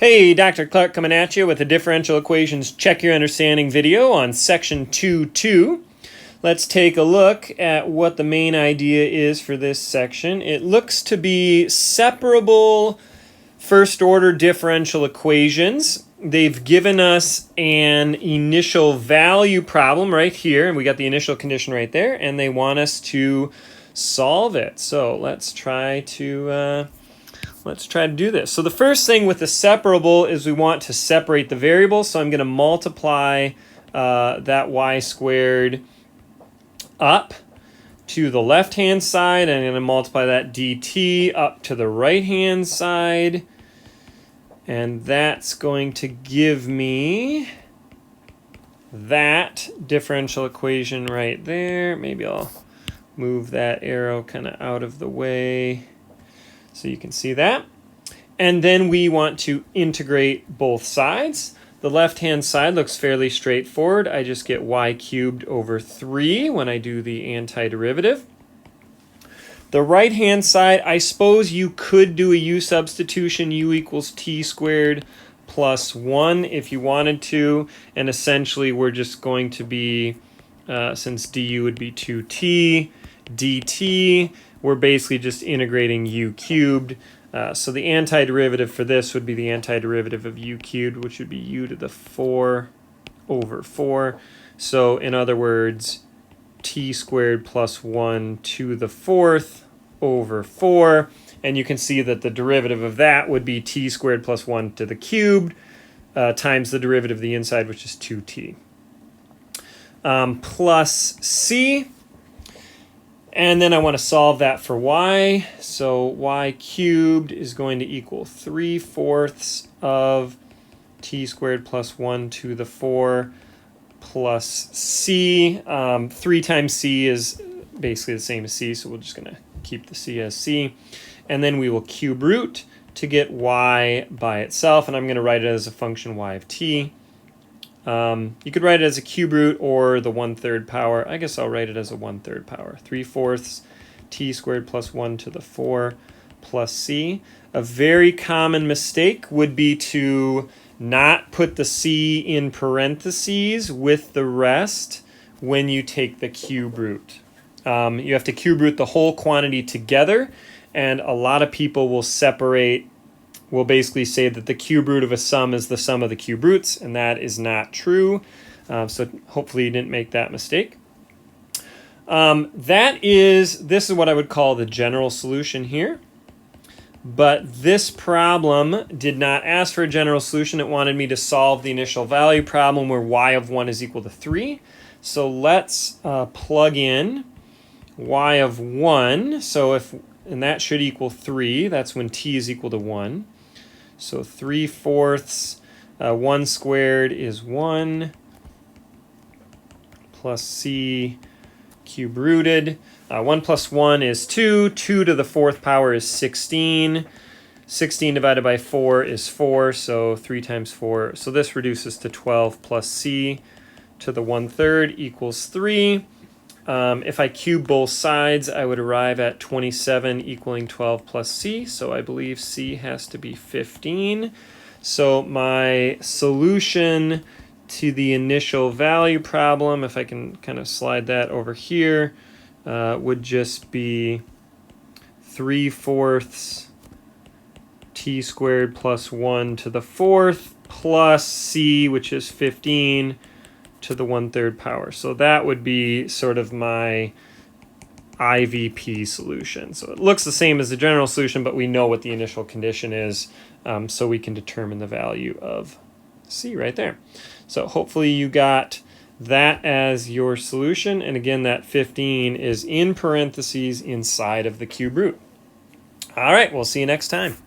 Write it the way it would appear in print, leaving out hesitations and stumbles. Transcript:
Hey, Dr. Clark coming at you with a differential equations check your understanding video on section 2.2. Let's take a look at what the main idea is for this section. It looks to be separable first order differential equations. They've given us an initial value problem right here, and we got the initial condition right there, and they want us to solve it. So let's try to do this. So the first thing with the separable is we want to separate the variables. So I'm going to multiply that y squared up to the left-hand side, and I'm going to multiply that dt up to the right-hand side. And that's going to give me that differential equation right there. Maybe I'll move that arrow kind of out of the way so you can see that. And then we want to integrate both sides. The left-hand side looks fairly straightforward. I just get y cubed over 3 when I do the antiderivative. The right-hand side, I suppose you could do a u substitution, u equals t squared plus 1 if you wanted to. And essentially we're just going to be, since du would be 2t, dt, we're basically just integrating u cubed. So the antiderivative for this would be the antiderivative of u cubed, which would be u to the 4 over 4. So in other words, t squared plus 1 to the 4th over 4. And you can see that the derivative of that would be t squared plus 1 to the cubed times the derivative of the inside, which is 2t. Plus c. And then I want to solve that for y. So y cubed is going to equal 3/4 of t squared plus 1 to the 4 plus c. 3 times c is basically the same as c, so we're just going to keep the c as c. And then we will cube root to get y by itself, and I'm going to write it as a function y of t. You could write it as a cube root or the 1/3 power. I guess I'll write it as a 1/3 power. 3/4 t squared plus 1 to the 4 plus c. A very common mistake would be to not put the c in parentheses with the rest when you take the cube root. You have to cube root the whole quantity together, and a lot of people will basically say that the cube root of a sum is the sum of the cube roots, and that is not true. So hopefully you didn't make that mistake. This is what I would call the general solution here. But this problem did not ask for a general solution. It wanted me to solve the initial value problem where y of 1 is equal to 3. So let's plug in y of 1. And that should equal 3. That's when t is equal to 1. So 3/4, 1 squared is 1, plus c cube rooted. 1 plus 1 is 2. 2 to the 4th power is 16. 16 divided by 4 is 4, so 3 times 4. So this reduces to 12 plus c to the 1/3 equals 3. If I cube both sides, I would arrive at 27 equaling 12 plus c, so I believe c has to be 15. So my solution to the initial value problem, if I can kind of slide that over here, would just be 3/4 t squared plus 1 to the 4th plus c, which is 15, to the 1/3 power. So that would be sort of my IVP solution. So it looks the same as the general solution, but we know what the initial condition is, so we can determine the value of c right there. So hopefully you got that as your solution, and again that 15 is in parentheses inside of the cube root. All right, we'll see you next time.